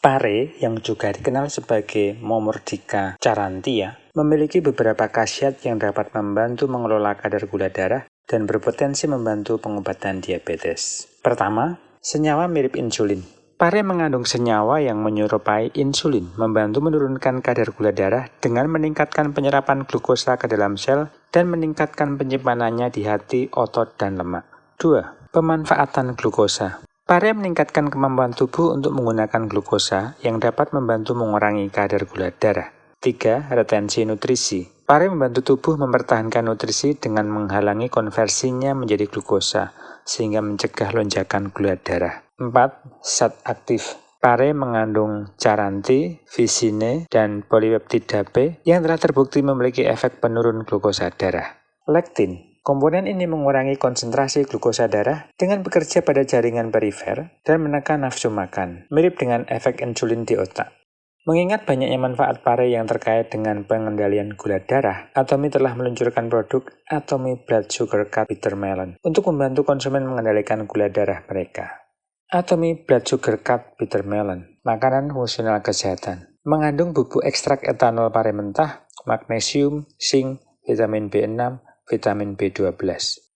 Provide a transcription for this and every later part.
Pare, yang juga dikenal sebagai Momordica charantia, memiliki beberapa khasiat yang dapat membantu mengelola kadar gula darah dan berpotensi membantu pengobatan diabetes. Pertama, senyawa mirip insulin. Pare mengandung senyawa yang menyerupai insulin, membantu menurunkan kadar gula darah dengan meningkatkan penyerapan glukosa ke dalam sel dan meningkatkan penyimpanannya di hati, otot, dan lemak. 2. Pemanfaatan glukosa. Pare meningkatkan kemampuan tubuh untuk menggunakan glukosa yang dapat membantu mengurangi kadar gula darah. 3. Retensi nutrisi. Pare membantu tubuh mempertahankan nutrisi dengan menghalangi konversinya menjadi glukosa, sehingga mencegah lonjakan gula darah. 4. Zat aktif. Pare mengandung charanti, visine, dan polipeptida B yang telah terbukti memiliki efek penurun glukosa darah. Lektin. Komponen ini mengurangi konsentrasi glukosa darah dengan bekerja pada jaringan perifer dan menekan nafsu makan, mirip dengan efek insulin di otak. Mengingat banyaknya manfaat pare yang terkait dengan pengendalian gula darah, Atomy telah meluncurkan produk Atomy Blood Sugar Cut Bitter Melon untuk membantu konsumen mengendalikan gula darah mereka. Atomy Blood Sugar Cut Bitter Melon, makanan fungsional kesehatan, mengandung bubuk ekstrak etanol pare mentah, magnesium, zinc, vitamin B6, vitamin B12.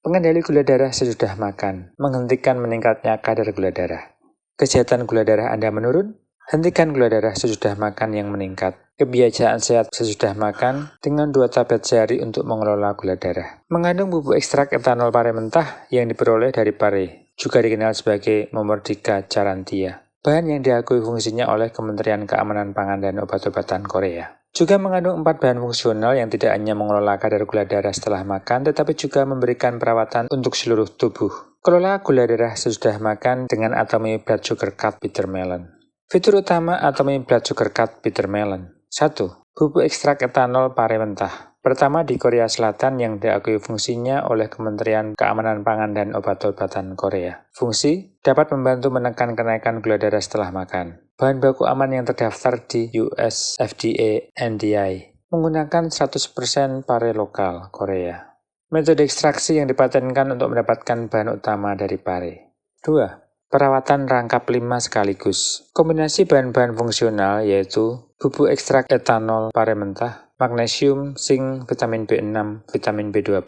Pengendali gula darah sesudah makan, menghentikan meningkatnya kadar gula darah. Kesehatan gula darah Anda menurun? Hentikan gula darah sesudah makan yang meningkat. Kebiasaan sehat sesudah makan dengan 2 tablet sehari untuk mengelola gula darah. Mengandung bubuk ekstrak etanol pare mentah yang diperoleh dari pare, juga dikenal sebagai Momordica charantia. Bahan yang diakui fungsinya oleh Kementerian Keamanan Pangan dan Obat-obatan Korea. Juga mengandung 4 bahan fungsional yang tidak hanya mengelola kadar gula darah setelah makan, tetapi juga memberikan perawatan untuk seluruh tubuh. Kelola gula darah sesudah makan dengan Atomy Blood Sugar Cut Bitter Melon. Fitur utama Atomy Blood Sugar Cut Bitter Melon. 1. Bubuk ekstrak etanol pare mentah. Pertama di Korea Selatan yang diakui fungsinya oleh Kementerian Keamanan Pangan dan Obat-obatan Korea. Fungsi dapat membantu menekan kenaikan gula darah setelah makan. Bahan baku aman yang terdaftar di US FDA NDI. Menggunakan 100% pare lokal Korea. Metode ekstraksi yang dipatenkan untuk mendapatkan bahan utama dari pare. 2. Perawatan rangkap 5 sekaligus. Kombinasi bahan-bahan fungsional yaitu bubuk ekstrak etanol pare mentah, magnesium, zinc, vitamin B6, vitamin B12.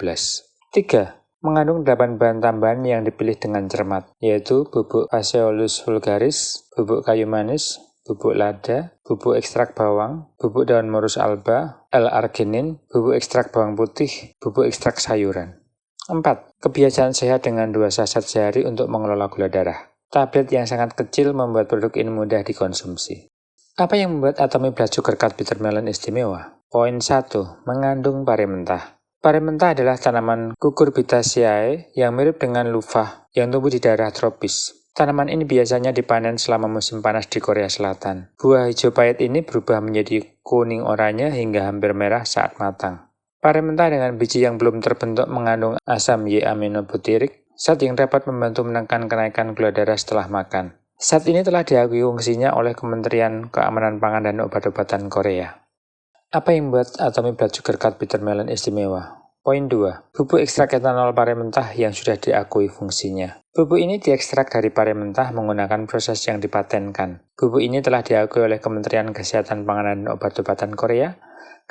3. Mengandung 8 bahan tambahan yang dipilih dengan cermat, yaitu bubuk Phaseolus vulgaris, bubuk kayu manis, bubuk lada, bubuk ekstrak bawang, bubuk daun morus alba, L-arginin, bubuk ekstrak bawang putih, bubuk ekstrak sayuran. 4. Kebiasaan sehat dengan 2 saset sehari untuk mengelola gula darah. Tablet yang sangat kecil membuat produk ini mudah dikonsumsi. Apa yang membuat Atomy Blood Sugar Cut Bitter Melon istimewa? Poin 1. Mengandung pare mentah. Pare mentah adalah tanaman Cucurbitaceae yang mirip dengan luvah yang tumbuh di daerah tropis. Tanaman ini biasanya dipanen selama musim panas di Korea Selatan. Buah hijau pahit ini berubah menjadi kuning oranye hingga hampir merah saat matang. Pare mentah dengan biji yang belum terbentuk mengandung asam Y-aminobutyric, zat yang dapat membantu menekan kenaikan gula darah setelah makan. Zat ini telah diakui fungsinya oleh Kementerian Keamanan Pangan dan Obat-obatan Korea. Apa yang membuat Atomy Blood Sugar Cut Bitter Melon istimewa? Poin 2. Bubuk ekstrak etanol pare mentah yang sudah diakui fungsinya. Bubuk ini diekstrak dari pare mentah menggunakan proses yang dipatenkan. Bubuk ini telah diakui oleh Kementerian Kesehatan Pangan dan Obat-obatan Korea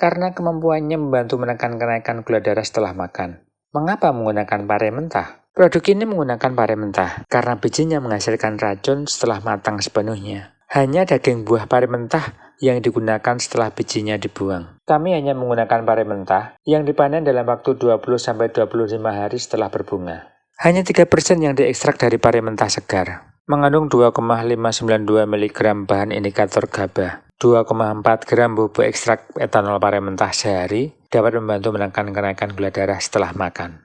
karena kemampuannya membantu menekan kenaikan gula darah setelah makan. Mengapa menggunakan pare mentah? Produk ini menggunakan pare mentah karena bijinya menghasilkan racun setelah matang sepenuhnya. Hanya daging buah pare mentah yang digunakan setelah bijinya dibuang. Kami hanya menggunakan pare mentah yang dipanen dalam waktu 20-25 hari setelah berbunga. Hanya 3% yang diekstrak dari pare mentah segar. Mengandung 2,592 mg bahan indikator GABA. 2,4 gram bubuk ekstrak etanol pare mentah sehari dapat membantu menekan kenaikan gula darah setelah makan.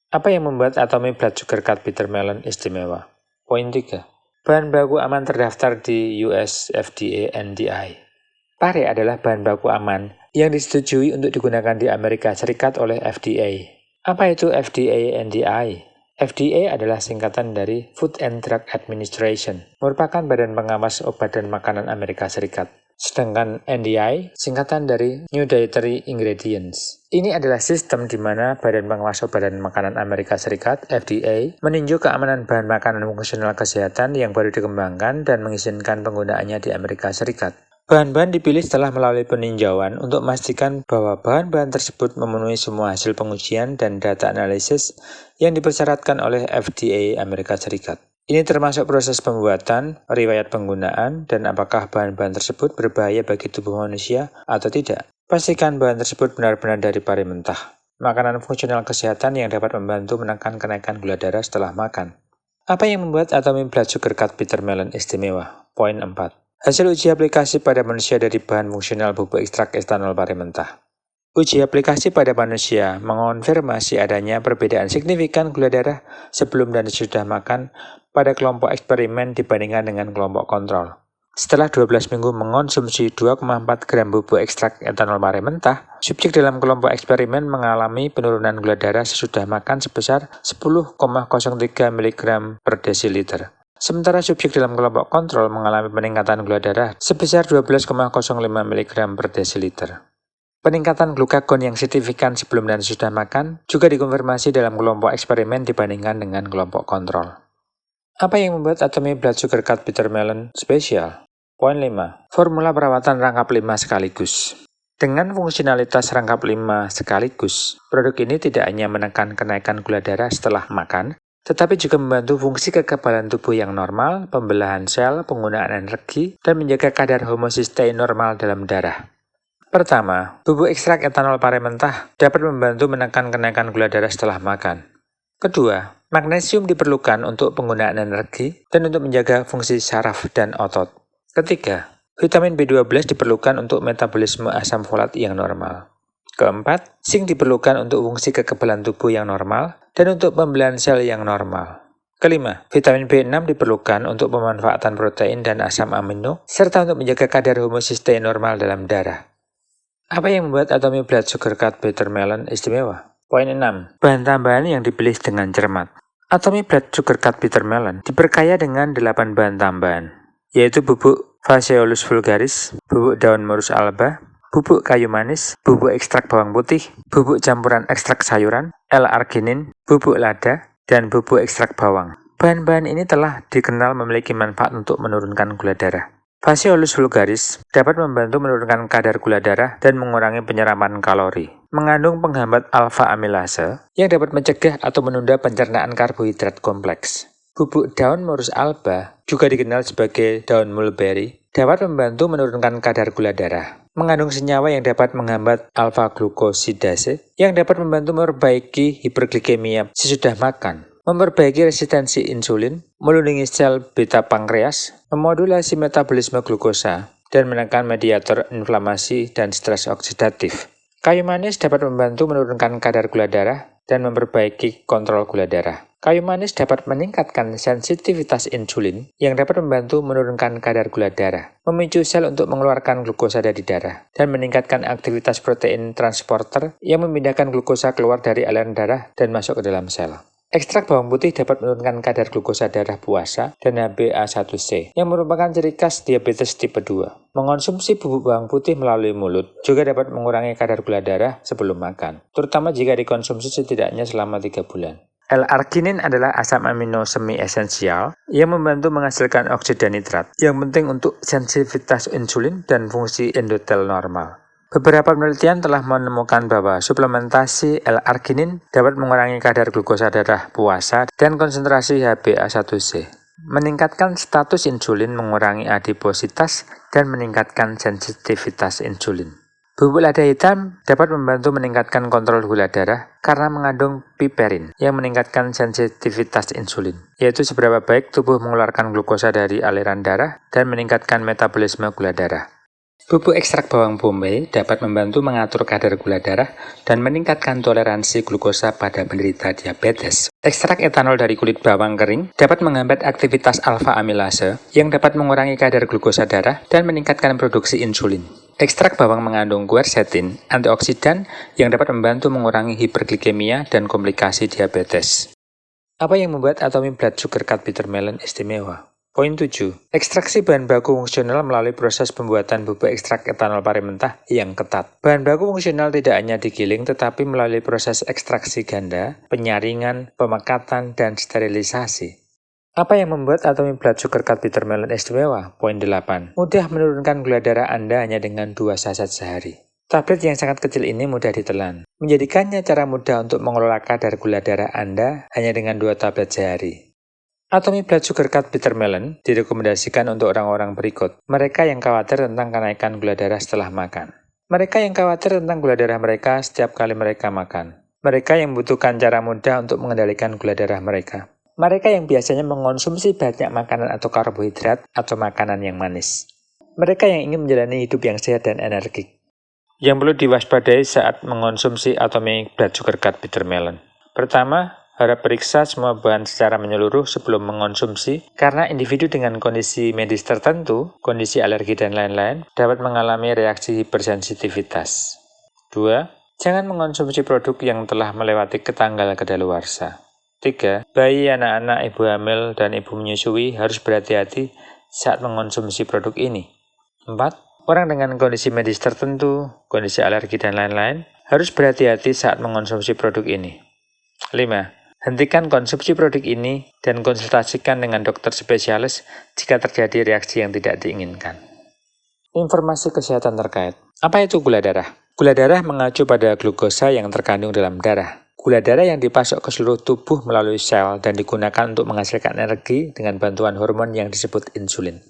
Apa yang membuat Atomy Blood Sugar Cut Bitter Melon istimewa? Poin 3. Bahan baku aman terdaftar di US FDA NDI. Pare adalah bahan baku aman yang disetujui untuk digunakan di Amerika Serikat oleh FDA. Apa itu FDA NDI? FDA adalah singkatan dari Food and Drug Administration, merupakan badan pengawas obat dan makanan Amerika Serikat. Sedangkan NDI singkatan dari New Dietary Ingredients. Ini adalah sistem di mana Badan Pengawas Obat dan Makanan Amerika Serikat (FDA) meninjau keamanan bahan makanan fungsional kesehatan yang baru dikembangkan dan mengizinkan penggunaannya di Amerika Serikat. Bahan-bahan dipilih setelah melalui peninjauan untuk memastikan bahwa bahan-bahan tersebut memenuhi semua hasil pengujian dan data analisis yang dipersyaratkan oleh FDA Amerika Serikat. Ini termasuk proses pembuatan, riwayat penggunaan, dan apakah bahan-bahan tersebut berbahaya bagi tubuh manusia atau tidak. Pastikan bahan tersebut benar-benar dari pari mentah. Makanan fungsional kesehatan yang dapat membantu menekan kenaikan gula darah setelah makan. Apa yang membuat Atomy Blood Sugar Cut Bitter Melon istimewa? Poin 4. Hasil uji aplikasi pada manusia dari bahan fungsional bubuk ekstrak etanol pari mentah. Uji aplikasi pada manusia mengonfirmasi adanya perbedaan signifikan gula darah sebelum dan sesudah makan pada kelompok eksperimen dibandingkan dengan kelompok kontrol. Setelah 12 minggu mengonsumsi 2,4 gram bubuk ekstrak etanol pari mentah, subjek dalam kelompok eksperimen mengalami penurunan gula darah sesudah makan sebesar 10,03 mg per desiliter. Sementara subjek dalam kelompok kontrol mengalami peningkatan gula darah sebesar 12,05 mg per desiliter. Peningkatan glukagon yang signifikan sebelum dan sesudah makan juga dikonfirmasi dalam kelompok eksperimen dibandingkan dengan kelompok kontrol. Apa yang membuat Atomy Blood Sugar Cut Bitter Melon spesial? Poin 5. Formula perawatan rangkap 5 sekaligus. Dengan fungsionalitas rangkap 5 sekaligus, produk ini tidak hanya menekan kenaikan gula darah setelah makan, tetapi juga membantu fungsi kekebalan tubuh yang normal, pembelahan sel, penggunaan energi, dan menjaga kadar homosistein normal dalam darah. Pertama, bubuk ekstrak etanol pari mentah dapat membantu menekan kenaikan gula darah setelah makan. Kedua, magnesium diperlukan untuk penggunaan energi dan untuk menjaga fungsi saraf dan otot. Ketiga, vitamin B12 diperlukan untuk metabolisme asam folat yang normal. Keempat, zinc diperlukan untuk fungsi kekebalan tubuh yang normal dan untuk pembelahan sel yang normal. Kelima, vitamin B6 diperlukan untuk pemanfaatan protein dan asam amino, serta untuk menjaga kadar homosistein normal dalam darah. Apa yang membuat Atomy Blood Sugar Cut Bitter Melon istimewa? Poin 6. Bahan tambahan yang dipilih dengan cermat. Atomy Blood Sugar Cut Bitter Melon diperkaya dengan 8 bahan tambahan, yaitu bubuk Phaseolus vulgaris, bubuk daun Morus alba, bubuk kayu manis, bubuk ekstrak bawang putih, bubuk campuran ekstrak sayuran, L-arginin, bubuk lada, dan bubuk ekstrak bawang. Bahan-bahan ini telah dikenal memiliki manfaat untuk menurunkan gula darah. Phaseolus vulgaris dapat membantu menurunkan kadar gula darah dan mengurangi penyerapan kalori. Mengandung penghambat alfa amilase yang dapat mencegah atau menunda pencernaan karbohidrat kompleks. Bubuk daun Morus alba, juga dikenal sebagai daun mulberry, dapat membantu menurunkan kadar gula darah. Mengandung senyawa yang dapat menghambat alfa-glukosidase yang dapat membantu memperbaiki hiperglikemia sesudah makan, memperbaiki resistensi insulin, melindungi sel beta pankreas, memodulasi metabolisme glukosa, dan menekan mediator inflamasi dan stres oksidatif. Kayu manis dapat membantu menurunkan kadar gula darah dan memperbaiki kontrol gula darah. Kayu manis dapat meningkatkan sensitivitas insulin yang dapat membantu menurunkan kadar gula darah, memicu sel untuk mengeluarkan glukosa dari darah, dan meningkatkan aktivitas protein transporter yang memindahkan glukosa keluar dari aliran darah dan masuk ke dalam sel. Ekstrak bawang putih dapat menurunkan kadar glukosa darah puasa dan HbA1c yang merupakan ciri khas diabetes tipe 2. Mengonsumsi bubuk bawang putih melalui mulut juga dapat mengurangi kadar gula darah sebelum makan, terutama jika dikonsumsi setidaknya selama 3 bulan. L-arginin adalah asam amino semi-esensial yang membantu menghasilkan oksida nitrat yang penting untuk sensitivitas insulin dan fungsi endotel normal. Beberapa penelitian telah menemukan bahwa suplementasi L-arginin dapat mengurangi kadar glukosa darah puasa dan konsentrasi HbA1c, meningkatkan status insulin, mengurangi adipositas, dan meningkatkan sensitivitas insulin. Bubuk lada hitam dapat membantu meningkatkan kontrol gula darah karena mengandung piperin yang meningkatkan sensitivitas insulin, yaitu seberapa baik tubuh mengeluarkan glukosa dari aliran darah dan meningkatkan metabolisme gula darah. Bubuk ekstrak bawang bombay dapat membantu mengatur kadar gula darah dan meningkatkan toleransi glukosa pada penderita diabetes. Ekstrak etanol dari kulit bawang kering dapat menghambat aktivitas alfa amilase yang dapat mengurangi kadar glukosa darah dan meningkatkan produksi insulin. Ekstrak bawang mengandung quercetin, antioksidan yang dapat membantu mengurangi hiperglikemia dan komplikasi diabetes. Apa yang membuat Atomy Blood Sugar Cut Bitter Melon istimewa? Poin 7. Ekstraksi bahan baku fungsional melalui proses pembuatan bubuk ekstrak etanol pari mentah yang ketat. Bahan baku fungsional tidak hanya digiling tetapi melalui proses ekstraksi ganda, penyaringan, pemekatan, dan sterilisasi. Apa yang membuat Atomic Blood Sugar Cut Bitter Melon istimewa? Poin 8. Mudah menurunkan gula darah Anda hanya dengan 2 saset sehari. Tablet yang sangat kecil ini mudah ditelan, menjadikannya cara mudah untuk mengelola kadar gula darah Anda hanya dengan 2 tablet sehari. Atomic Blood Sugar Cut Bitter Melon direkomendasikan untuk orang-orang berikut. Mereka yang khawatir tentang kenaikan gula darah setelah makan. Mereka yang khawatir tentang gula darah mereka setiap kali mereka makan. Mereka yang membutuhkan cara mudah untuk mengendalikan gula darah mereka. Mereka yang biasanya mengonsumsi banyak makanan atau karbohidrat atau makanan yang manis. Mereka yang ingin menjalani hidup yang sehat dan energik. Yang perlu diwaspadai saat mengonsumsi Atomic Blood Sugar Cut Bitter Melon. Pertama, harap periksa semua bahan secara menyeluruh sebelum mengonsumsi, karena individu dengan kondisi medis tertentu, kondisi alergi dan lain-lain, dapat mengalami reaksi hipersensitivitas. 2. Jangan mengonsumsi produk yang telah melewati ketanggal kadaluarsa. 3. Bayi, anak-anak, ibu hamil, dan ibu menyusui harus berhati-hati saat mengonsumsi produk ini. 4. Orang dengan kondisi medis tertentu, kondisi alergi dan lain-lain, harus berhati-hati saat mengonsumsi produk ini. 5. Hentikan konsumsi produk ini dan konsultasikan dengan dokter spesialis jika terjadi reaksi yang tidak diinginkan. Informasi kesehatan terkait. Apa itu gula darah? Gula darah mengacu pada glukosa yang terkandung dalam darah. Gula darah yang dipasok ke seluruh tubuh melalui sel dan digunakan untuk menghasilkan energi dengan bantuan hormon yang disebut insulin.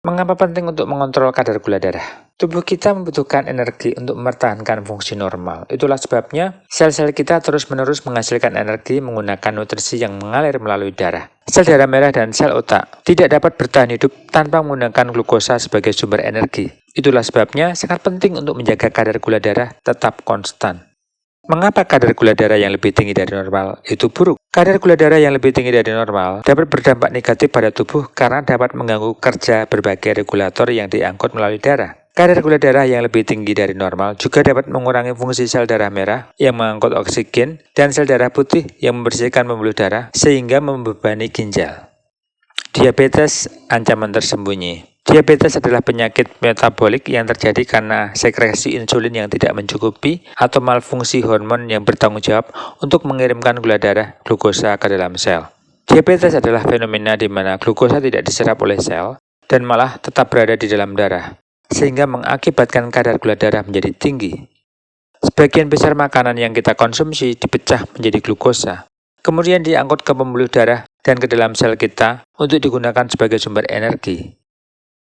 Mengapa penting untuk mengontrol kadar gula darah? Tubuh kita membutuhkan energi untuk mempertahankan fungsi normal. Itulah sebabnya sel-sel kita terus-menerus menghasilkan energi menggunakan nutrisi yang mengalir melalui darah. Sel darah merah dan sel otak tidak dapat bertahan hidup tanpa menggunakan glukosa sebagai sumber energi. Itulah sebabnya sangat penting untuk menjaga kadar gula darah tetap konstan. Mengapa kadar gula darah yang lebih tinggi dari normal itu buruk? Kadar gula darah yang lebih tinggi dari normal dapat berdampak negatif pada tubuh karena dapat mengganggu kerja berbagai regulator yang diangkut melalui darah. Kadar gula darah yang lebih tinggi dari normal juga dapat mengurangi fungsi sel darah merah yang mengangkut oksigen dan sel darah putih yang membersihkan pembuluh darah sehingga membebani ginjal. Diabetes, ancaman tersembunyi. Diabetes adalah penyakit metabolik yang terjadi karena sekresi insulin yang tidak mencukupi atau malfungsi hormon yang bertanggung jawab untuk mengirimkan gula darah glukosa ke dalam sel. Diabetes adalah fenomena di mana glukosa tidak diserap oleh sel dan malah tetap berada di dalam darah, sehingga mengakibatkan kadar gula darah menjadi tinggi. Sebagian besar makanan yang kita konsumsi dipecah menjadi glukosa, kemudian diangkut ke pembuluh darah dan ke dalam sel kita untuk digunakan sebagai sumber energi.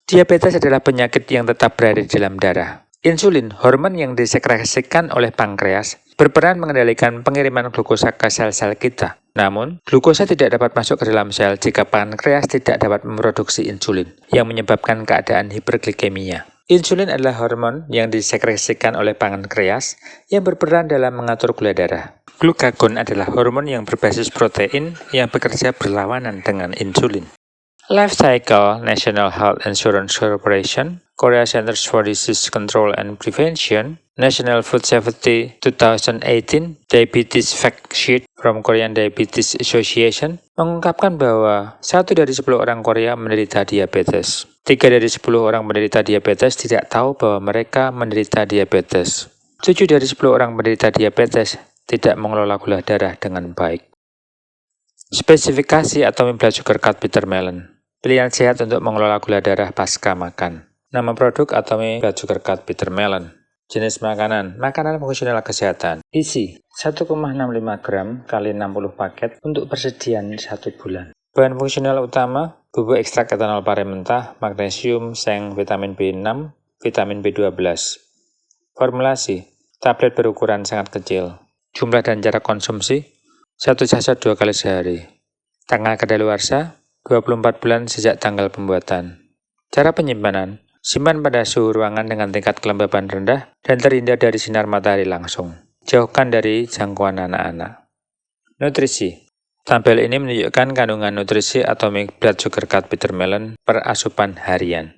Diabetes adalah penyakit yang tetap berada di dalam darah. Insulin, hormon yang disekresikan oleh pankreas, berperan mengendalikan pengiriman glukosa ke sel-sel kita. Namun, glukosa tidak dapat masuk ke dalam sel jika pankreas tidak dapat memproduksi insulin, yang menyebabkan keadaan hiperglikemia. Insulin adalah hormon yang disekresikan oleh pankreas yang berperan dalam mengatur gula darah. Glukagon adalah hormon yang berbasis protein yang bekerja berlawanan dengan insulin. Life Cycle, National Health Insurance Corporation, Korea Centers for Disease Control and Prevention, National Food Safety 2018, Diabetes Fact Sheet from Korean Diabetes Association, mengungkapkan bahwa 1 dari 10 orang Korea menderita diabetes. 3 dari 10 orang menderita diabetes tidak tahu bahwa mereka menderita diabetes. 7 dari 10 orang menderita diabetes tidak mengelola gula darah dengan baik. Spesifikasi Atomic Blood Sugar Cut Bitter Melon. Pilihan sehat untuk mengelola gula darah pasca makan. Nama produk Atomic Blood Sugar Cut Bitter Melon. Jenis makanan, makanan fungsional kesehatan. Isi, 1,65 gram kali 60 paket untuk persediaan 1 bulan. Bahan fungsional utama, bubuk ekstrak etanol pari mentah, magnesium, seng, vitamin B6, vitamin B12. Formulasi, tablet berukuran sangat kecil. Jumlah dan cara konsumsi, 1 saset 2 kali sehari. Tanggal kadaluarsa, 24 bulan sejak tanggal pembuatan. Cara penyimpanan, simpan pada suhu ruangan dengan tingkat kelembaban rendah dan terhindar dari sinar matahari langsung. Jauhkan dari jangkauan anak-anak. Nutrisi. Tabel ini menunjukkan kandungan nutrisi Atomic Blood Sugar Cut Bitter Melon per asupan harian.